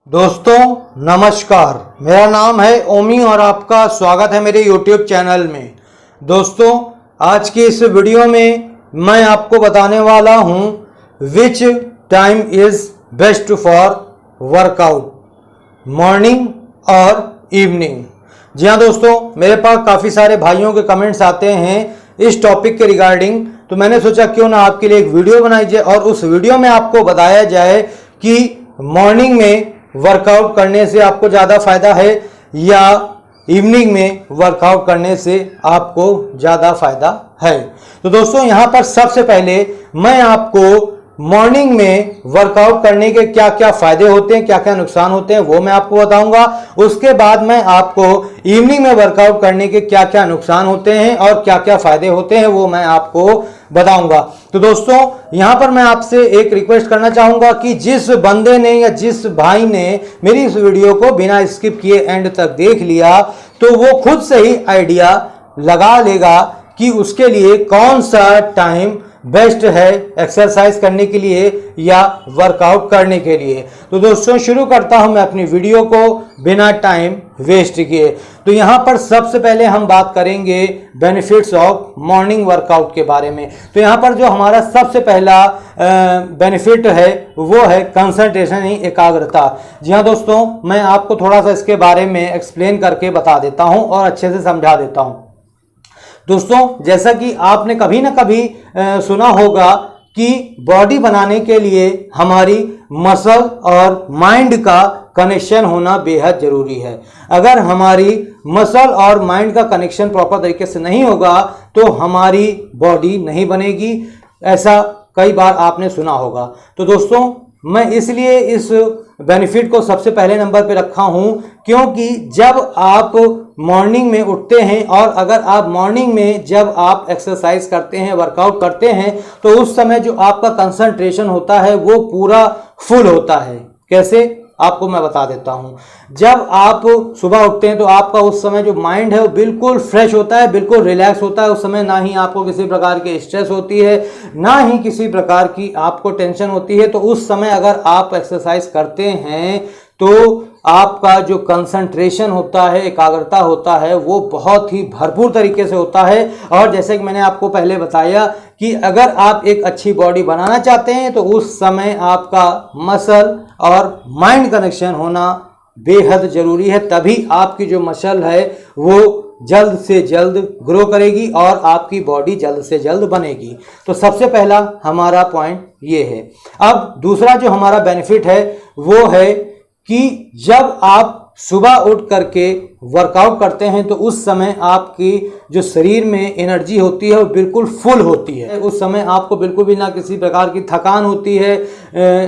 दोस्तों नमस्कार, मेरा नाम है ओमी और आपका स्वागत है मेरे YouTube चैनल में। दोस्तों आज की इस वीडियो में मैं आपको बताने वाला हूं which time is best for workout, morning और इवनिंग। जी हाँ दोस्तों, मेरे पास काफ़ी सारे भाइयों के कमेंट्स आते हैं इस टॉपिक के रिगार्डिंग, तो मैंने सोचा क्यों ना आपके लिए एक वीडियो बनाई जाए और उस वीडियो में आपको बताया जाए कि मॉर्निंग में वर्कआउट करने से आपको ज़्यादा फायदा है या इवनिंग में वर्कआउट करने से आपको ज़्यादा फायदा है। तो दोस्तों यहाँ पर सबसे पहले मैं आपको मॉर्निंग में वर्कआउट करने के क्या क्या फायदे होते हैं, क्या क्या नुकसान होते हैं वो मैं आपको बताऊंगा। उसके बाद मैं आपको इवनिंग में वर्कआउट करने के क्या क्या नुकसान होते हैं और क्या क्या फायदे होते हैं वो मैं आपको बताऊंगा। तो दोस्तों यहां पर मैं आपसे एक रिक्वेस्ट करना चाहूंगा कि जिस बंदे ने या जिस भाई ने मेरी इस वीडियो को बिना स्किप किए एंड तक देख लिया तो वो खुद से ही आइडिया लगा लेगा कि उसके लिए कौन सा टाइम बेस्ट है एक्सरसाइज करने के लिए या वर्कआउट करने के लिए। तो दोस्तों शुरू करता हूं मैं अपनी वीडियो को बिना टाइम वेस्ट किए। तो यहां पर सबसे पहले हम बात करेंगे बेनिफिट्स ऑफ मॉर्निंग वर्कआउट के बारे में। तो यहां पर जो हमारा सबसे पहला बेनिफिट है वो है कंसंट्रेशन, यानी एकाग्रता। जी हाँ दोस्तों, मैं आपको थोड़ा सा इसके बारे में एक्सप्लेन करके बता देता हूं और अच्छे से समझा देता हूं। दोस्तों जैसा कि आपने कभी ना कभी सुना होगा कि बॉडी बनाने के लिए हमारी मसल और माइंड का कनेक्शन होना बेहद जरूरी है। अगर हमारी मसल और माइंड का कनेक्शन प्रॉपर तरीके से नहीं होगा तो हमारी बॉडी नहीं बनेगी, ऐसा कई बार आपने सुना होगा। तो दोस्तों मैं इसलिए इस बेनिफिट को सबसे पहले नंबर पे रखा हूं क्योंकि जब आप मॉर्निंग में उठते हैं और अगर आप मॉर्निंग में जब आप एक्सरसाइज करते हैं, वर्कआउट करते हैं, तो उस समय जो आपका कंसंट्रेशन होता है वो पूरा फुल होता है। कैसे आपको मैं बता देता हूं। जब आप सुबह उठते हैं तो आपका उस समय जो माइंड है वो बिल्कुल फ्रेश होता है, बिल्कुल रिलैक्स होता है। उस समय ना ही आपको किसी प्रकार की स्ट्रेस होती है, ना ही किसी प्रकार की आपको टेंशन होती है। तो उस समय अगर आप एक्सरसाइज करते हैं तो आपका जो कंसंट्रेशन होता है, एकाग्रता होता है, वो बहुत ही भरपूर तरीके से होता है। और जैसे कि मैंने आपको पहले बताया कि अगर आप एक अच्छी बॉडी बनाना चाहते हैं तो उस समय आपका मसल और माइंड कनेक्शन होना बेहद जरूरी है, तभी आपकी जो मसल है वो जल्द से जल्द ग्रो करेगी और आपकी बॉडी जल्द से जल्द बनेगी। तो सबसे पहला हमारा पॉइंट ये है। अब दूसरा जो हमारा बेनिफिट है वो है कि जब आप सुबह उठ करके वर्कआउट करते हैं तो उस समय आपकी जो शरीर में एनर्जी होती है वो बिल्कुल फुल होती है। उस समय आपको बिल्कुल भी ना किसी प्रकार की थकान होती है,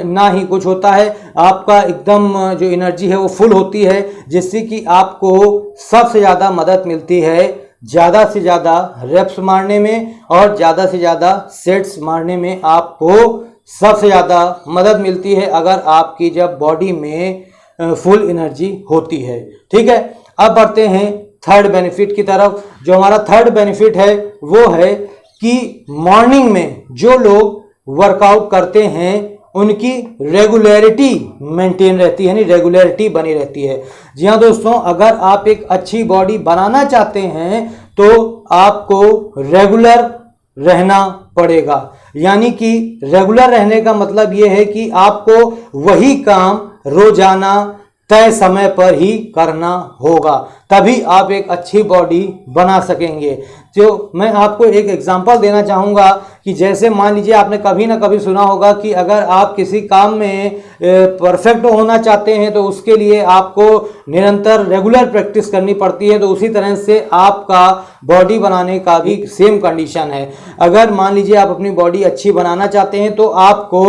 ना ही कुछ होता है। आपका एकदम जो एनर्जी है वो फुल होती है, जिससे कि आपको सबसे ज़्यादा मदद मिलती है ज़्यादा से ज़्यादा रेप्स मारने में और ज़्यादा से ज़्यादा सेट्स मारने में आपको सबसे ज़्यादा मदद मिलती है अगर आपकी जब बॉडी में फुल एनर्जी होती है। ठीक है, अब बढ़ते हैं थर्ड बेनिफिट की तरफ। जो हमारा थर्ड बेनिफिट है वो है कि मॉर्निंग में जो लोग वर्कआउट करते हैं उनकी रेगुलरिटी मेंटेन रहती है, यानी रेगुलरिटी बनी रहती है। जी हाँ दोस्तों, अगर आप एक अच्छी बॉडी बनाना चाहते हैं तो आपको रेगुलर रहना पड़ेगा। यानी कि रेगुलर रहने का मतलब ये है कि आपको वही काम रोजाना तय समय पर ही करना होगा, तभी आप एक अच्छी बॉडी बना सकेंगे। तो मैं आपको एक एग्जांपल देना चाहूँगा कि जैसे मान लीजिए आपने कभी ना कभी सुना होगा कि अगर आप किसी काम में परफेक्ट होना चाहते हैं तो उसके लिए आपको निरंतर रेगुलर प्रैक्टिस करनी पड़ती है। तो उसी तरह से आपका बॉडी बनाने का भी सेम कंडीशन है। अगर मान लीजिए आप अपनी बॉडी अच्छी बनाना चाहते हैं तो आपको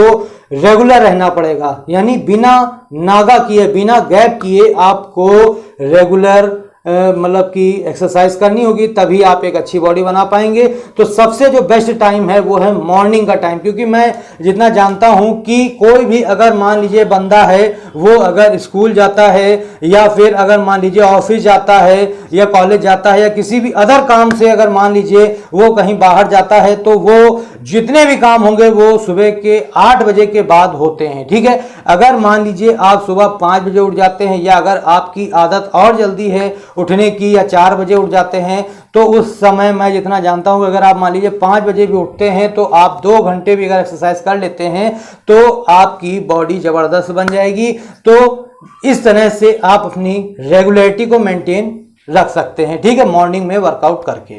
रेगुलर रहना पड़ेगा, यानी बिना नागा किए, बिना गैप किए आपको रेगुलर मतलब कि एक्सरसाइज करनी होगी, तभी आप एक अच्छी बॉडी बना पाएंगे। तो सबसे जो बेस्ट टाइम है वो है मॉर्निंग का टाइम, क्योंकि मैं जितना जानता हूं कि कोई भी अगर मान लीजिए बंदा है वो अगर स्कूल जाता है या फिर अगर मान लीजिए ऑफिस जाता है या कॉलेज जाता है या किसी भी अदर काम से अगर मान लीजिए वो कहीं बाहर जाता है तो वो जितने भी काम होंगे वो सुबह के 8 बजे के बाद होते हैं। ठीक है, अगर मान लीजिए आप सुबह 5 बजे उठ जाते हैं या अगर आपकी आदत और जल्दी है उठने की या 4 बजे उठ जाते हैं तो उस समय मैं जितना जानता हूं अगर आप मान लीजिए 5 बजे भी उठते हैं तो आप 2 घंटे भी अगर एक्सरसाइज कर लेते हैं तो आपकी बॉडी जबरदस्त बन जाएगी। तो इस तरह से आप अपनी रेगुलरिटी को मेंटेन रख सकते हैं। ठीक है, मॉर्निंग में वर्कआउट करके।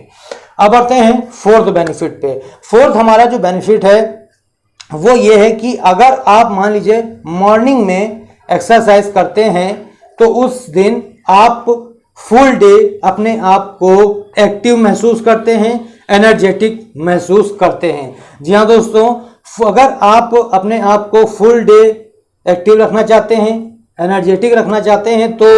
अब आते हैं फोर्थ बेनिफिट पे। फोर्थ हमारा जो बेनिफिट है वो ये है कि अगर आप मान लीजिए मॉर्निंग में एक्सरसाइज करते हैं तो उस दिन आप फुल डे अपने आप को एक्टिव महसूस करते हैं, एनर्जेटिक महसूस करते हैं। जी हाँ दोस्तों, अगर आप अपने आप को फुल डे एक्टिव रखना चाहते हैं, एनर्जेटिक रखना चाहते हैं तो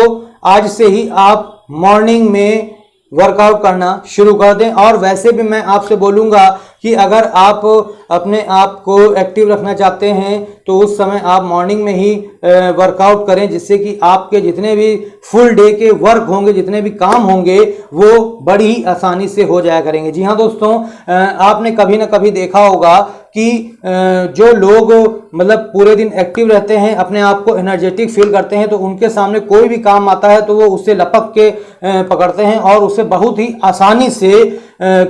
आज से ही आप मॉर्निंग में वर्कआउट करना शुरू कर दें। और वैसे भी मैं आपसे बोलूँगा कि अगर आप अपने आप को एक्टिव रखना चाहते हैं तो उस समय आप मॉर्निंग में ही वर्कआउट करें, जिससे कि आपके जितने भी फुल डे के वर्क होंगे, जितने भी काम होंगे वो बड़ी ही आसानी से हो जाया करेंगे। जी हाँ दोस्तों, आपने कभी ना कभी देखा होगा कि जो लोग मतलब पूरे दिन एक्टिव रहते हैं, अपने आप को एनर्जेटिक फील करते हैं, तो उनके सामने कोई भी काम आता है तो वो उससे लपक के पकड़ते हैं और उसे बहुत ही आसानी से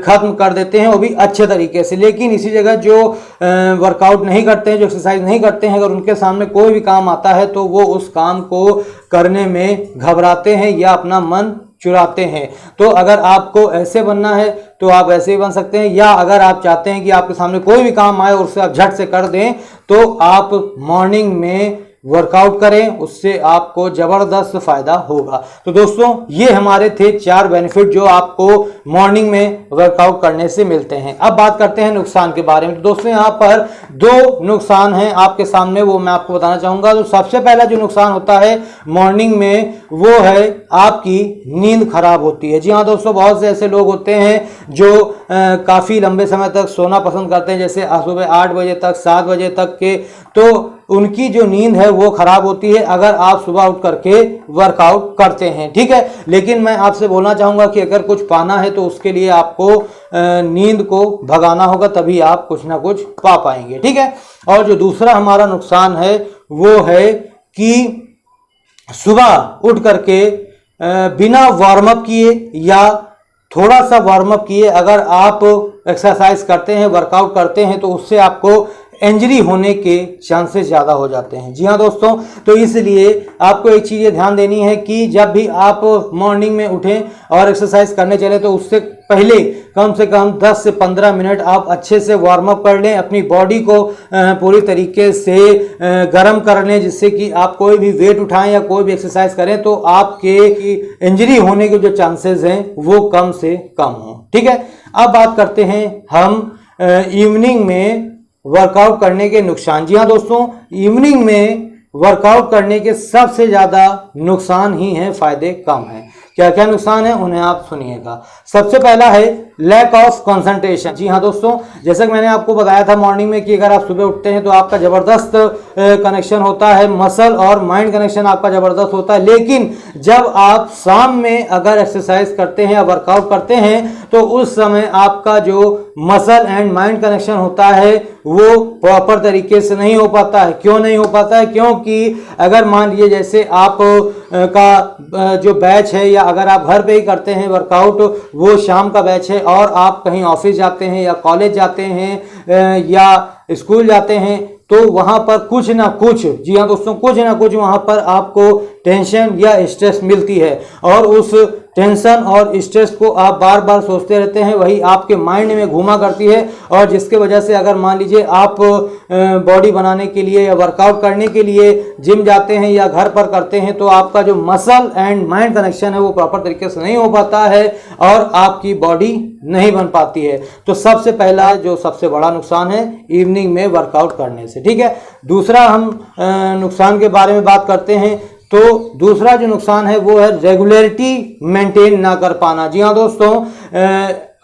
खत्म कर देते हैं, वो भी अच्छे तरीके से। लेकिन इसी जगह जो वर्कआउट नहीं करते हैं, जो एक्सरसाइज नहीं करते हैं, अगर उनके सामने कोई भी काम आता है तो वो उस काम को करने में घबराते हैं या अपना मन चुराते हैं। तो अगर आपको ऐसे बनना है तो आप ऐसे ही बन सकते हैं, या अगर आप चाहते हैं कि आपके सामने कोई भी काम आए और उसे आप झट से कर दें तो आप मॉर्निंग में वर्कआउट करें, उससे आपको जबरदस्त फायदा होगा। तो दोस्तों ये हमारे थे 4 बेनिफिट जो आपको मॉर्निंग में वर्कआउट करने से मिलते हैं। अब बात करते हैं नुकसान के बारे में। तो दोस्तों यहाँ पर 2 नुकसान हैं आपके सामने, वो मैं आपको बताना चाहूंगा। तो सबसे पहला जो नुकसान होता है मॉर्निंग में वो है आपकी नींद खराब होती है। जी हाँ दोस्तों, बहुत से ऐसे लोग होते हैं जो काफ़ी लंबे समय तक सोना पसंद करते हैं, जैसे सुबह 8 बजे तक 7 बजे तक के, तो उनकी जो नींद है वो खराब होती है अगर आप सुबह उठ करके वर्कआउट करते हैं। ठीक है, लेकिन मैं आपसे बोलना चाहूँगा कि अगर कुछ पाना है तो उसके लिए आपको नींद को भगाना होगा, तभी आप कुछ ना कुछ पा पाएंगे। ठीक है, और जो दूसरा हमारा नुकसान है वो है कि सुबह उठ करके बिना वार्म अप किए या थोड़ा सा वार्म अप किए अगर आप एक्सरसाइज करते हैं, वर्कआउट करते हैं, तो उससे आपको इंजरी होने के चांसेस ज़्यादा हो जाते हैं। जी हाँ दोस्तों, तो इसलिए आपको एक चीज़ ध्यान देनी है कि जब भी आप मॉर्निंग में उठें और एक्सरसाइज करने चले तो उससे पहले कम से कम 10 से 15 मिनट आप अच्छे से वार्म अप कर लें, अपनी बॉडी को पूरी तरीके से गर्म कर लें, जिससे कि आप कोई भी वेट उठाएं या कोई भी एक्सरसाइज करें तो आपके इंजरी होने के जो चांसेस हैं वो कम से कम हों। ठीक है, अब बात करते हैं हम इवनिंग में वर्कआउट करने के नुकसान। जी हाँ दोस्तों, इवनिंग में वर्कआउट करने के सबसे ज़्यादा नुकसान ही हैं, फायदे कम हैं। क्या क्या नुकसान है उन्हें आप सुनिएगा। सबसे पहला है लैक ऑफ कंसंट्रेशन। जी हाँ दोस्तों, जैसा कि मैंने आपको बताया था मॉर्निंग में कि अगर आप सुबह उठते हैं तो आपका ज़बरदस्त कनेक्शन होता है, मसल और माइंड कनेक्शन आपका ज़बरदस्त होता है। लेकिन जब आप शाम में अगर एक्सरसाइज करते हैं या वर्कआउट करते हैं तो उस समय आपका जो मसल एंड माइंड कनेक्शन होता है वो प्रॉपर तरीके से नहीं हो पाता है। क्यों नहीं हो पाता है? क्योंकि अगर मान लीजिए जैसे आप का जो बैच है या अगर आप घर पे ही करते हैं वर्कआउट, वो शाम का बैच है और आप कहीं ऑफिस जाते हैं या कॉलेज जाते हैं या स्कूल जाते हैं तो वहाँ पर कुछ ना कुछ, जी हाँ दोस्तों, कुछ ना कुछ वहाँ पर आपको टेंशन या स्ट्रेस मिलती है और उस टेंशन और स्ट्रेस को आप बार बार सोचते रहते हैं, वही आपके माइंड में घूमा करती है और जिसके वजह से अगर मान लीजिए आप बॉडी बनाने के लिए या वर्कआउट करने के लिए जिम जाते हैं या घर पर करते हैं तो आपका जो मसल एंड माइंड कनेक्शन है वो प्रॉपर तरीके से नहीं हो पाता है और आपकी बॉडी नहीं बन पाती है। तो सबसे पहला जो सबसे बड़ा नुकसान है इवनिंग में वर्कआउट करने से। ठीक है, दूसरा हम नुकसान के बारे में बात करते हैं। तो दूसरा जो नुकसान है वो है रेगुलरिटी मेंटेन ना कर पाना। जी हाँ दोस्तों,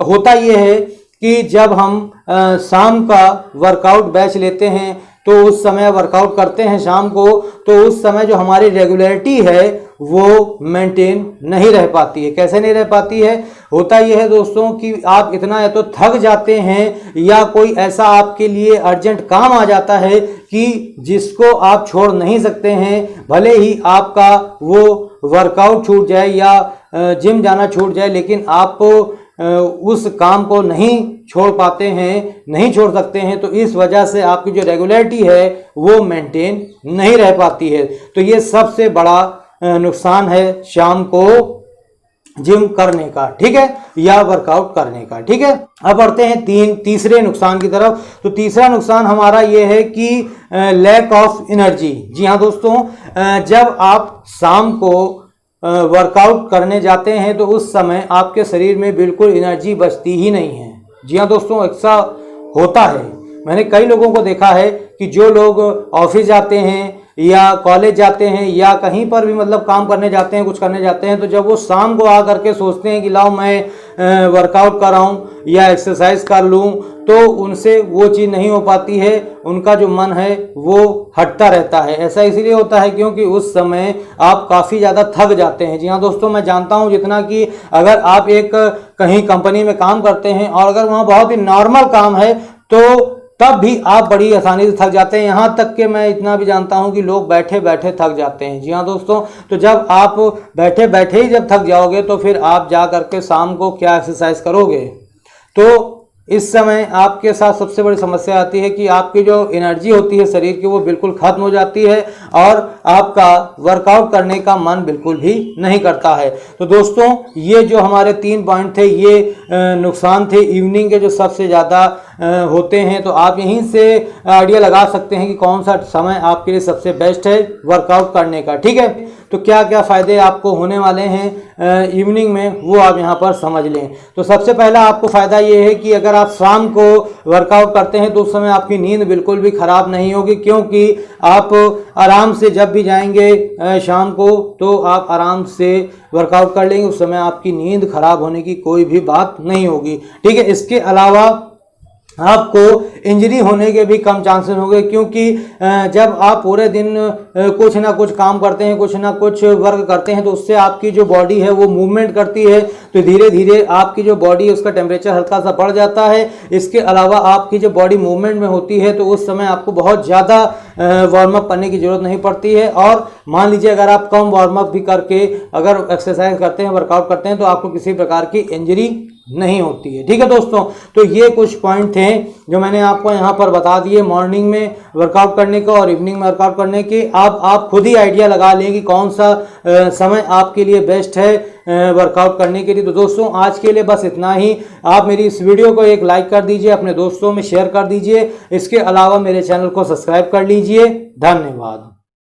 होता ये है कि जब हम शाम का वर्कआउट बैच लेते हैं तो उस समय वर्कआउट करते हैं शाम को, तो उस समय जो हमारी रेगुलरिटी है वो मेंटेन नहीं रह पाती है। कैसे नहीं रह पाती है? होता यह है दोस्तों कि आप इतना या तो थक जाते हैं या कोई ऐसा आपके लिए अर्जेंट काम आ जाता है कि जिसको आप छोड़ नहीं सकते हैं। भले ही आपका वो वर्कआउट छूट जाए या जिम जाना छूट जाए, लेकिन आप उस काम को नहीं छोड़ पाते हैं, नहीं छोड़ सकते हैं, तो इस वजह से आपकी जो रेगुलरिटी है वो मेंटेन नहीं रह पाती है। तो ये सबसे बड़ा नुकसान है शाम को जिम करने का, ठीक है, या वर्कआउट करने का, ठीक है। अब बढ़ते हैं तीसरे नुकसान की तरफ। तो तीसरा नुकसान हमारा ये है कि लैक ऑफ एनर्जी। जी हाँ दोस्तों, जब आप शाम को वर्कआउट करने जाते हैं तो उस समय आपके शरीर में बिल्कुल एनर्जी बचती ही नहीं है। जी हाँ दोस्तों, ऐसा होता है। मैंने कई लोगों को देखा है कि जो लोग ऑफिस जाते हैं या कॉलेज जाते हैं या कहीं पर भी मतलब काम करने जाते हैं, कुछ करने जाते हैं, तो जब वो शाम को आ करके सोचते हैं कि लाओ मैं वर्कआउट कराऊं या एक्सरसाइज कर लूं, तो उनसे वो चीज़ नहीं हो पाती है। उनका जो मन है वो हटता रहता है। ऐसा इसलिए होता है क्योंकि उस समय आप काफ़ी ज़्यादा थक जाते हैं। जी हाँ दोस्तों, मैं जानता हूँ जितना कि अगर आप एक कहीं कंपनी में काम करते हैं और अगर वहाँ बहुत ही नॉर्मल काम है तो तब भी आप बड़ी आसानी से थक जाते हैं। यहाँ तक कि मैं इतना भी जानता हूँ कि लोग बैठे बैठे थक जाते हैं। जी हाँ दोस्तों, तो जब आप बैठे बैठे ही जब थक जाओगे तो फिर आप जा करके शाम को क्या एक्सरसाइज करोगे? तो इस समय आपके साथ सबसे बड़ी समस्या आती है कि आपकी जो एनर्जी होती है शरीर की वो बिल्कुल खत्म हो जाती है और आपका वर्कआउट करने का मन बिल्कुल भी नहीं करता है। तो दोस्तों, ये जो हमारे 3 पॉइंट थे, ये नुकसान थे इवनिंग के जो सबसे ज़्यादा होते हैं। तो आप यहीं से आइडिया लगा सकते हैं कि कौन सा समय आपके लिए सबसे बेस्ट है वर्कआउट करने का, ठीक है। तो क्या क्या फ़ायदे आपको होने वाले हैं इवनिंग में, वो आप यहाँ पर समझ लें। तो सबसे पहला आपको फ़ायदा ये है कि अगर आप शाम को वर्कआउट करते हैं तो उस समय आपकी नींद बिल्कुल भी ख़राब नहीं होगी, क्योंकि आप आराम से जब भी जाएंगे शाम को तो आप आराम से वर्कआउट कर लेंगे। उस समय आपकी नींद खराब होने की कोई भी बात नहीं होगी, ठीक है। इसके अलावा आपको इंजरी होने के भी कम चांसेस होंगे, क्योंकि जब आप पूरे दिन कुछ ना कुछ काम करते हैं, कुछ ना कुछ वर्क करते हैं, तो उससे आपकी जो बॉडी है वो मूवमेंट करती है, तो धीरे धीरे आपकी जो बॉडी है उसका टेम्परेचर हल्का सा बढ़ जाता है। इसके अलावा आपकी जो बॉडी मूवमेंट में होती है तो उस समय आपको बहुत ज़्यादा वार्म अप करने की ज़रूरत नहीं पड़ती है। और मान लीजिए अगर आप कम वार्म अप भी करके अगर एक्सरसाइज करते हैं, वर्कआउट करते हैं, तो आपको किसी प्रकार की इंजरी नहीं होती है, ठीक है दोस्तों। तो ये कुछ पॉइंट थे जो मैंने आपको यहाँ पर बता दिए मॉर्निंग में वर्कआउट करने का और इवनिंग में वर्कआउट करने की। अब आप खुद ही आइडिया लगा लें कि कौन सा समय आपके लिए बेस्ट है वर्कआउट करने के लिए। तो दोस्तों, आज के लिए बस इतना ही। आप मेरी इस वीडियो को एक लाइक कर दीजिए, अपने दोस्तों में शेयर कर दीजिए। इसके अलावा मेरे चैनल को सब्सक्राइब कर लीजिए। धन्यवाद।